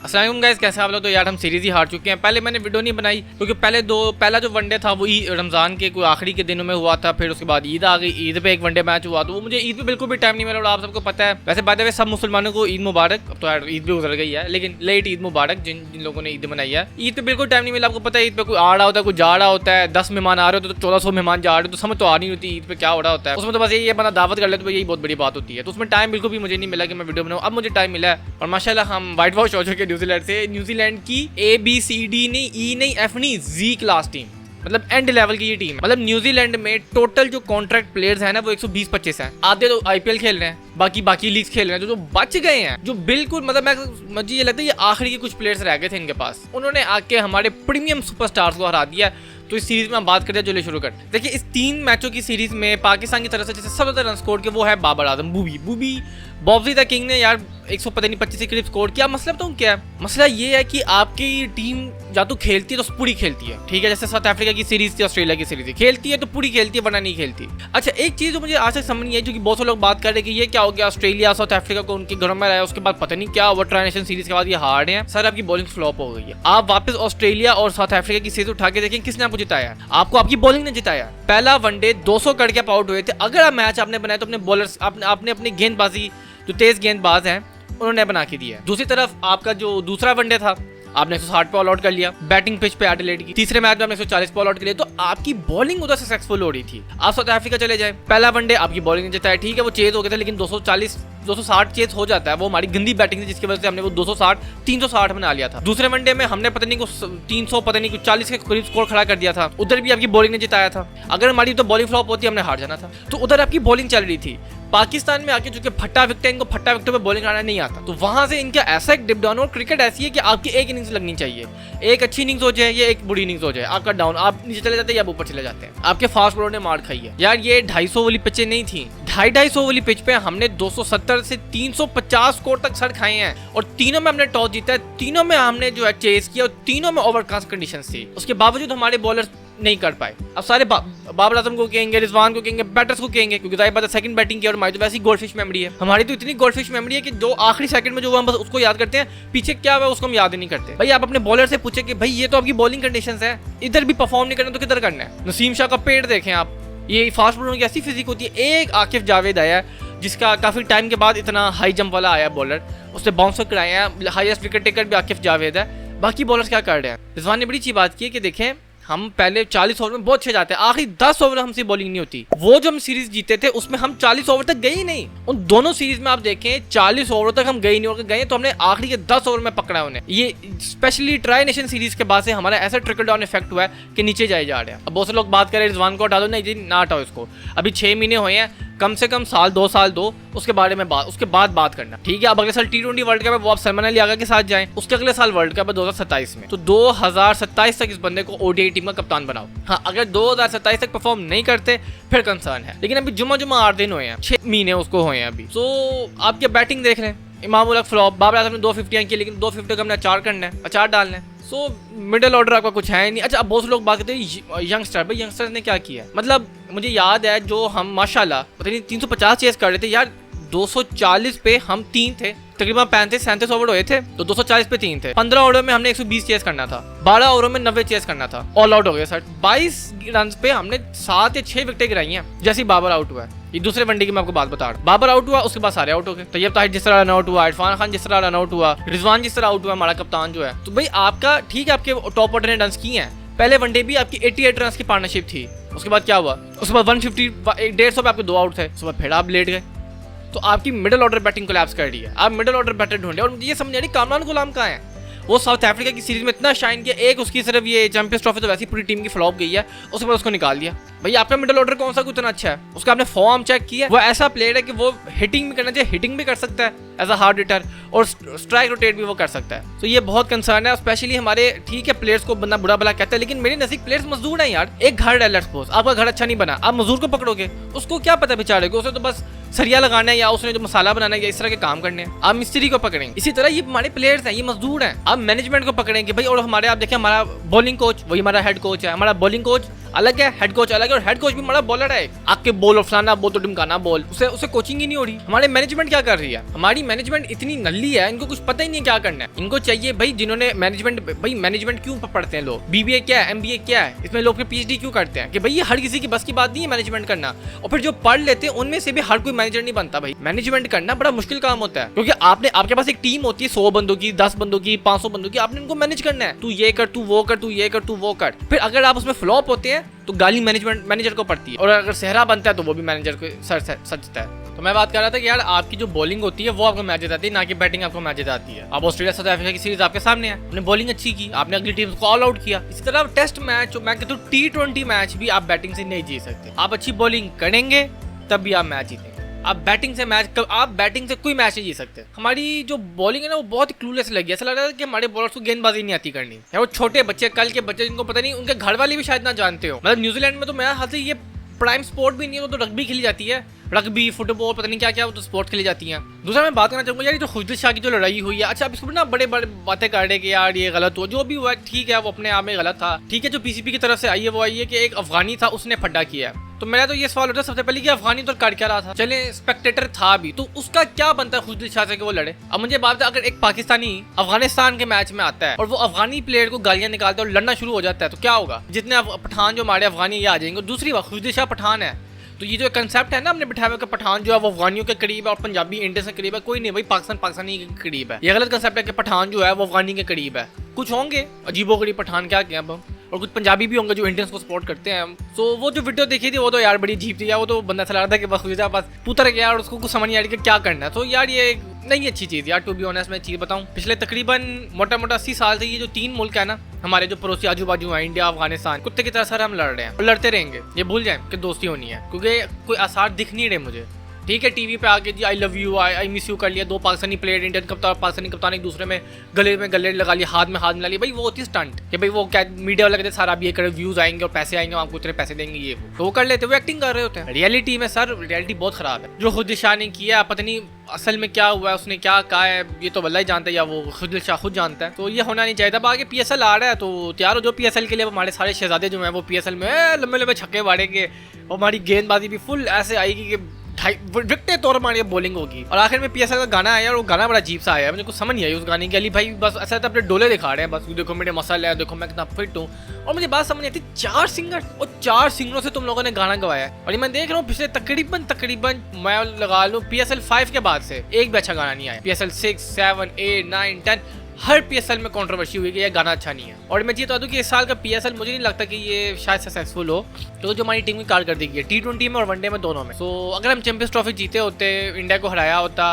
अस्सलाम वालेकुम गाइस, कैसे आप लोग। तो यार हम सीरीज ही हार चुके हैं। पहले मैंने वीडियो नहीं बनाई क्योंकि पहला जो वनडे था वो रमज़ान के कोई आखिरी के दिनों में हुआ था। फिर उसके बाद ईद आ गई, ईद पे एक वनडे मैच हुआ तो वो मुझे ईद पे बिल्कुल भी टाइम नहीं मिला। और आप सबको पता है, वैसे बात है सब मुसलमानों को ईद मुबारक। अब तो यार ईद भी गुजर गई है, लेकिन लेट ईद मुबारक जिन जिन लोगों ने ईद मनाई है। ईद पे बिल्कुल टाइम नहीं मिला। आपको पता है ईद पे कोई आ रहा होता है, कोई जा रहा होता है। 10 मेहमान आ रहे होते तो 1400 मेहमान जा रहे हो तो समझ तो आ नहीं होती ईद पे क्या हो रहा होता है। उसमें तो बस यही बंदा दावत कर ले तो यही बहुत बड़ी बात होती है। तो उसमें टाइम बिल्कुल भी मुझे नहीं मिला कि मैं वीडियो बनाऊँ। अब मुझे टाइम मिला है और माशाल्लाह हम व्हाइट वॉश हो चुके न्यूजीलैंड से। न्यूजीलैंड की ABCD नहीं, E नहीं, F नहीं, Z क्लास टीम, मतलब एंड लेवल की ये टीम है। मतलब न्यूजीलैंड में टोटल जो कॉन्ट्रैक्ट प्लेयर्स हैं ना वो 120-25 हैं। आधे तो IPL खेल रहे हैं, बाकी लीग्स खेल रहे हैं। जो बच गए हैं, जो बिल्कुल मतलब मुझे ये लगता है ये आखिरी के कुछ प्लेयर्स रह गए थे इनके पास, उन्होंने आके हमारे प्रीमियम सुपरस्टार्स को हरा दिया। तो इस सीरीज में हम बात करते हैं, चलिए शुरू करते हैं। देखिए इस 3 मैचों की सीरीज में पाकिस्तान की तरफ से जैसे सबसे ज्यादा रन स्कोर के वो है Babar Azam, booby Bobji the king ने यार 125 के करीब स्कोर किया। मतलब तो क्या है, मसला ये है कि आपकी टीम या तो खेलती है तो पूरी खेलती है, ठीक है। जैसे साउथ अफ्रीका की सीरीज थी, ऑस्ट्रेलिया की सीरीज थी, खेलती है तो पूरी खेलती है वरना नहीं खेलती। अच्छा एक चीज जो मुझे आज तक समझ नहीं आई, जो कि बहुत से लोग बात कर रहे हैं कि ये क्या हो गया, ऑस्ट्रेलिया साउथ अफ्रीका को उनके घरों में आया, उसके बाद पता नहीं क्या हुआ, ट्रांजिशन सीरीज के बाद ये हार रहे हैं। सर आपकी बॉलिंग फ्लॉप हो गई है। आप वापस ऑस्ट्रेलिया और साउथ अफ्रीका की सीरीज उठा के देखें, किसने आपको जिताया? आपको आपकी बॉलिंग ने जिताया। पहला वनडे 200 करके आउट हुए थे। अगर आप मैच आपने बनाया तो अपने बॉलर्स आपने अपनी गेंदबाजी, जो तेज गेंदबाज हैं उन्होंने बना के दिया। दूसरी तरफ आपका जो दूसरा वनडे था आपने 160 पे ऑल आउट कर लिया बैटिंग पिच पे एडिलेड की। तीसरे मैच में आपने 140 पे ऑल आउट कर लिया। तो आपकी बॉलिंग उधर सक्सेसफुल हो रही थी। आप साउथ अफ्रीका चले जाए, पहला वनडे आपकी बॉलिंग ने जिताया, ठीक है वो चेज हो गया था, लेकिन 260 चेज हो जाता है। वो हमारी गंदी बैटिंग थी जिसकी वजह से हमने वो 360 बना लिया था। दूसरे वनडे में हमने पता नहीं को 300 पता नहीं 40 के करीब स्कोर खड़ा कर दिया था। उधर भी आपकी बॉलिंग ने जिताया था। अगर हमारी तो बॉलिंग फ्लॉप होती हमने हार जाना था। तो उधर आपकी बॉलिंग चल रही थी। पाकिस्तान में आके चूंकि फट्टा विकट है, इनको फट्टा विकटों पे बॉलिंग आना नहीं आता, तो वहां से इनका ऐसा एक डिप डाउन। और क्रिकेट ऐसी है कि आपकी एक इनिंग्स लगनी चाहिए, एक अच्छी इनिंग्स हो जाए या एक बुरी इनिंग्स हो जाए, आपका डाउन, आप नीचे चले जाते हैं या ऊपर चले जाते हैं। आपके फास्ट बॉलर ने मार खाई है यार। ये 250 वाली पिचें नहीं थी, 250 वाली पिच पे हमने 270 से 350 स्कोर तक सर खाए हैं। और तीनों में हमने टॉस जीता है, तीनों में हमने जो है चेस किया और तीनों में ओवरकास्ट कंडीशंस थी। उसके बावजूद हमारे बॉलर नहीं कर पाए। अब सारे बाबर आजम को कहेंगे, रिजवान को कहेंगे, बैटर्स को कहेंगे, क्योंकि जाहिर बात है सेकंड बैटिंग की और हमारी तो वैसी गोल्डफिश मेमोरी है। हमारी तो इतनी गोल्डफिश मेमोरी है कि जो आखिरी सेकंड में जो हम बस उसको याद करते हैं, पीछे क्या हुआ उसको हम याद ही नहीं करते। भाई आप अपने बॉलर से पूछे कि भाई ये तो आपकी बॉलिंग कंडीशंस है, इधर भी परफॉर्म नहीं करना तो किधर करना है। नसीम शाह का पेड़ देखें आप, ये फास्ट बॉलर की ऐसी फिजिक होती है। एक आकिफ जावेद आया जिसका काफी टाइम के बाद इतना हाई जंप वाला आया बॉलर, उसने बाउंसर कराए हैं, हाईएस्ट विकेट टेकर भी आकिफ जावेद है। बाकी बॉलर्स क्या कर रहे हैं? रिजवान ने बड़ी अच्छी बात की है कि देखें हम पहले 40 ओवर में बहुत अच्छे जाते हैं, आखिरी 10 ओवर हमसे बॉलिंग नहीं होती। वो जो हम सीरीज जीते थे उसमें हम 40 ओवर तक गए ही नहीं। उन दोनों सीरीज में आप देखें 40 ओवर तक हम गए नहीं, और गए तो हमने आखिरी के 10 ओवर में पकड़ा उन्हें। ये स्पेशली ट्राई नेशन सीरीज के बाद से हमारा ऐसा ट्रिकल डाउन इफेक्ट हुआ है कि नीचे जाए जा रहे हैं। अब बहुत से लोग बात करें रिजवान को हटा दो, नहीं जी ना हटाओ इसको, अभी 6 महीने हुए हैं, कम से कम साल 2 साल दो, उसके बारे में उसके बाद बात करना, ठीक है। अब अगले साल T20 वर्ल्ड कप है, वो आप सलमान अली आगा के साथ जाएं, उसके अगले साल वर्ल्ड कप है 2027 में, तो 2027 तक इस बंदे को ODI टीम का कप्तान बनाओ। हाँ अगर 2027 तक परफॉर्म नहीं करते फिर कंसर्न है, लेकिन अभी जुम्मा 8 दिन हुए हैं, 6 महीने उसको हुए हैं अभी। तो आप क्या बैटिंग देख रहे हैं, इमाम उल हक फ्लॉप, बाबर आजम ने 250 की, लेकिन 250 का हमने अचार करना है, अचार डालना है। सो मिडिल ऑर्डर आपका कुछ है नहीं। अच्छा अब बहुत से लोग बात करते हैं यंगस्टर, भाई यंगस्टर ने क्या किया? मतलब मुझे याद है जो हम माशाल्लाह पता नहीं 350 चेस कर रहे थे यार, 240 पे हम 3 थे, तकरीबन 35-37 ओवर हुए थे, तो 240 पे 3 थे। 15 ओवर में हमने 120 चेस करना था, 12 ओवर में 90 चेस करना था, ऑल आउट हो गया सर। 22 रन पे हमने 7 या 6 विकेटें गिराई हैं जैसे बाबर आउट हुआ है। ये दूसरे वनडे की मैं आपको बात बता रहा हूँ, बाबर आउट हुआ उसके बाद सारे आउट हो गए। तैयब ताहिर जिस तरह रन आउट हुआ, इरफान खान जिस तरह रन आउट हुआ, रिजवान जिस तरह आउट हुआ, हमारा कप्तान जो है। तो भाई आपका ठीक है, आपके टॉप ऑर्डर ने रन किए हैं। पहले वनडे भी आपकी 88 रन की पार्टनरशिप थी, उसके बाद क्या हुआ, उसके बाद 150 पे आपके 2 आउट थे, उसके बाद फिर आप लेट गए। तो आपकी मिडिल ऑर्डर बैटिंग कोलैप्स कर रही है, आप मिडिल ऑर्डर बैटर ढूंढे। और मुझे ये समझ नहीं आ रही कामरान गुलाम कहाँ है? वो साउथ अफ्रीका की सीरीज में इतना शाइन किया, एक उसकी सिर्फ ये चैंपियंस ट्रॉफी तो वैसी पूरी टीम की फ्लॉप गई है, उसके बाद उसको निकाल दिया। भाई आपका मिडिल ऑर्डर कौन सा उतना अच्छा है? उसका आपने फॉर्म चेक किया, वो ऐसा प्लेयर है कि वो हिटिंग भी करना चाहिए, हिटिंग भी कर सकता है एज अ हार्ड हिटर, और स्ट्राइक रोटेट भी वो कर सकता है। तो ये बहुत कंसर्न है, स्पेशली हमारे, ठीक है प्लेयर्स को बंदा बुरा भला कहता है, लेकिन मेरे नजदीक प्लेयर्स मजदूर हैं यार। एक घर है, लेट्स सपोज आपका घर अच्छा नहीं बना, आप मजदूर को पकड़ोगे, उसको क्या पता बेचारे को, उसे तो बस सरिया लगाना है या उसने जो मसाला बनाना है या इस तरह के काम करने हैं। आप मिस्त्री को पकड़ेंगे, इसी तरह ये हमारे प्लेयर्स हैं, ये मजदूर हैं। आप मैनेजमेंट को पकड़ेंगे भाई। और हमारे आप देखिए हमारा बॉलिंग कोच वही हमारा हेड कोच है, हमारा बॉलिंग कोच अलग है, हेड कोच अलग है, गया और हेड कोच भी बड़ा बॉलर है, आके बोल और फलाना बोल तो ढिमकाना बोल, उसे कोचिंग ही नहीं हो रही। हमारे मैनेजमेंट क्या कर रही है? हमारी मैनेजमेंट इतनी नल्ली है, इनको कुछ पता ही नहीं क्या करना है। इनको चाहिए भाई जिन्होंने मैनेजमेंट क्यों पढ़ते हैं लोग, बीबीए क्या है, एमबीए क्या है, इसमें लोग पीएचडी क्यों करते हैं कि भाई ये हर किसी की बस की बात नहीं है मैनेजमेंट करना। और फिर जो पढ़ लेते हैं उनमें से भी हर कोई मैनेजर नहीं बनता। भाई मैनेजमेंट करना बड़ा मुश्किल काम होता है, क्योंकि आपके पास एक टीम होती है 100 बंदों की, 10 बंदों की, 500 बंदों की, आपने उनको मैनेज करना है। तू ये कर, तू वो कर, तू ये कर, तू वो कर। फिर अगर आप उसमें फ्लॉप होते हैं तो गाली मैनेजर को पड़ती है, और अगर सेहरा बनता है तो वो भी मैनेजर को सजता है। तो मैं बात कर रहा था कि यार आपकी जो बॉलिंग होती है वो आपको मैच जिताती है, ना कि बैटिंग आपको मैच जिताती है। अब ऑस्ट्रेलिया साउथ अफ्रीका की सीरीज आपके सामने है, आपने बॉलिंग अच्छी की, आपने अगली टीम को ऑल आउट किया। इसी तरह टेस्ट मैच, मैं कहता हूँ T20 मैच भी आप बैटिंग से नहीं जीत सकते। आप अच्छी बॉलिंग करेंगे तब भी आप मैच जीतेंगे। आप बैटिंग से कोई मैच नहीं जीत सकते। हमारी जो बॉलिंग है ना वो बहुत ही क्लूलेस लगी है। ऐसा लग रहा है कि हमारे बॉलर्स को गेंदबाजी नहीं आती करनी, या वो छोटे बच्चे, कल के बच्चे जिनको पता नहीं, उनके घर वाले भी शायद ना जानते हो। मतलब न्यूजीलैंड में तो मेरे हाथ से ये प्राइम स्पोर्ट भी नहीं है, वो तो रग्बी खेली जाती है, रग्बी, फुटबॉल, पता नहीं क्या क्या वो तो स्पोर्ट खेली जाती हैं। दूसरा मैं बात करना चाहूँगा यार, ये जो खुजदिल शाह की जो लड़ाई हुई है, अच्छा अब इसको ना बड़े बातें कर रहे कि यार ये गलत हुआ, जो भी हुआ ठीक है, वो अपने आप में गलत था। ठीक है, जो पीसीबी की तरफ से आई है वो आई है कि एक अफगानी था, उसने फड्डा किया। तो मेरा तो ये सवाल होता है सबसे पहले कि अफगानी तो कर क्या रहा था, चले स्पेक्टेटर था भी, तो उसका क्या बनता है खुजदिल शाह से कि वो लड़े। अब मुझे बात है, अगर एक पाकिस्तानी अफगानिस्तान के मैच में आता है और वो अफगानी प्लेयर को गालियां निकालता है और लड़ना शुरू हो जाता है, तो क्या होगा? जितने पठान जो हमारे अफगानी ये आ जाएंगे। दूसरी बात, खुजदिल शाह पठान है, तो ये जो कंसेप्ट है ना हमने बिठाया हुआ पठान जो है वो अफगानियों के करीब है और पंजाबी इंडियन से करीब है, कोई नहीं भाई, पाकिस्तानी के करीब है। ये गलत कंसेप्ट है कि पठान जो है वो अफगानी के करीब है। कुछ होंगे अजीबोगरीब पठान क्या क्या, और कुछ पंजाबी भी होंगे जो इंडियंस को सपोर्ट करते हैं। तो वो जो वीडियो देखी थी वो तो यार बड़ी अजीब थी यार, वो तो बंदा चला रहा था कि बस पुतर गया और उसको कुछ समझ नहीं आ रही कि क्या करना है। तो यार ये नहीं अच्छी चीज़ यार, टू बी ऑनेस्ट मैं चीज़ बताऊँ, पिछले तकरीबन मोटा 80 साल से ये जो 3 मुल्क है ना हमारे जो पड़ोसी आजू बाजू है, इंडिया, अफगानिस्तान, कुत्ते की तरह सर हम लड़ रहे हैं और लड़ते रहेंगे। ये भूल जाए कि दोस्ती होनी है, क्योंकि कोई आसार दिख नहीं रहे मुझे। ठीक है, टीवी पे आके जी I love you, I miss you कर लिया, 2 पाकिस्तानी प्लेयर, इंडियन कप्तान, पाकिस्तानी कप्तान एक दूसरे में गले लगा लिया, हाथ में हाथ मिला लिया। भाई वो होती है स्टंट कि भाई वो क्या मीडिया वाले कहते सारा आप ये करे, व्यूज आएंगे और पैसे आएंगे, आपको इतने पैसे देंगे, ये तो वो कर लेते, वो एक्टिंग कर रहे होते हैं। रियलिटी में सर रियलिटी बहुत खराब है। जो खुजदिल शाह ने किया पता नहीं असल में क्या हुआ है, उसने क्या कहा है ये तो वल्लाह ही जानता है, या वो खुजदिल शाह खुद जानता है। तो ये होना नहीं चाहिए था। आगे PSL आ रहा है तो तैयार हो, जो PSL के लिए हमारे सारे शहजादे जो हैं वो PSL में लंबे लंबे छक्के मारेंगे, और हमारी गेंदबाजी भी फुल ऐसे आएगी कि विकटे तौर हमारी बॉलिंग होगी। और आखिर में PSL का गाना आया और वो गाना बड़ा अजीब सा आया, मुझे कुछ समझ नहीं आई उस गाने की। अली भाई बस ऐसा अपने डोले दिखा रहे हैं, बस देखो मेरे मसल है, देखो मैं कितना फिट हूँ। और मुझे बात समझ नहीं आती, 4 सिंगर और 4 सिंगरों से तुम लोगों ने गाना गवाया है। और ये मैं देख रहा हूँ पिछले तकरीबन मैं लगा लूँ PSL 5 के बाद से एक भी अच्छा गाना नहीं आया। PSL 6, 7, 8, 9, 10 हर PSL में कंट्रोवर्सी हुई कि ये गाना अच्छा नहीं है। और मैं ये बता दूं कि इस साल का PSL मुझे नहीं लगता कि ये शायद सक्सेसफुल हो, क्योंकि जो हमारी टीम की कारकर्दगी है T20 में और वनडे में दोनों में। तो अगर हम चैंपियंस ट्रॉफी जीते होते, इंडिया को हराया होता,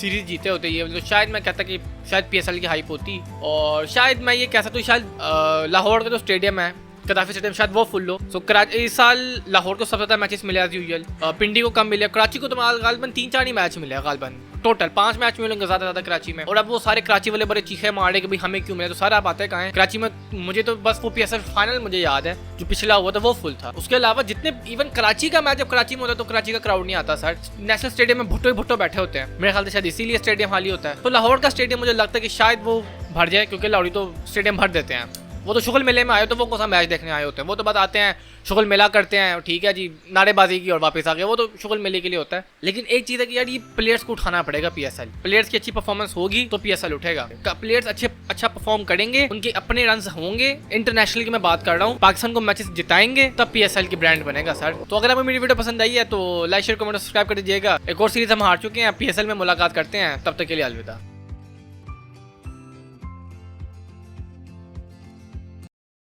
सीरीज जीते होते, ये तो शायद मैं कहता कि शायद PSL की हाइप होती। और शायद मैं ये कह सकता हूँ शायद लाहौर का जो स्टेडियम है कदाफी स्टेडियम शायद वो फुल हो। सो इस साल लाहौर को सबसे ज़्यादा मैचेस मिले एज यूजुअल, पिंडी को कम मिले, कराची को तो गालिबन 3-4 ही मैच मिले, गालिबन टोटल 5 मैच मिलेंगे ज़्यादा कराची में। और अब वो सारे कराची वाले बड़े चीखे मारे कि भाई हमें क्यों मिले, तो सारा बातें कहाँ हैं कराची में। मुझे तो बस वो PSL फाइनल मुझे याद है जो पिछला हुआ था वो फुल था। उसके अलावा जितने इवन कराची का मैच जब कराची में होता है तो कराची का क्राउड नहीं आता सर। नेशनल स्टेडियम में भुट्टो बैठे होते हैं, मेरे ख्याल से शायद इसीलिए स्टेडियम खाली होता है। तो लाहौर का स्टेडियम मुझे लगता है कि शायद वो भर जाए, क्योंकि लाहौरी तो स्टेडियम भर देते हैं। वो तो शुगल मेले में आए तो वो कौन सा मैच देखने आए होते हैं, वो तो बस आते हैं शुगल मेला करते हैं, ठीक है जी, नारेबाजी की और वापस आ गए, वो तो शुगल मेले के लिए होता है। लेकिन एक चीज़ है कि यार ये प्लेयर्स को उठाना पड़ेगा PSL, प्लेयर्स की अच्छी परफॉर्मेंस होगी तो PSL उठेगा। प्लेयर्स अच्छा परफॉर्म करेंगे, उनके अपने रन होंगे, इंटरनेशनल की मैं बात कर रहा हूँ, पाकिस्तान को मैचेस जिताएंगे तब PSL की ब्रांड बनेगा सर। तो अगर आपको मेरी वीडियो पसंद आई है तो लाइक शेयर कमेंट सब्सक्राइब कर दीजिएगा। एक और सीरीज हम हार चुके हैं, PSL में मुलाकात करते हैं, तब तक के लिए अलविदा।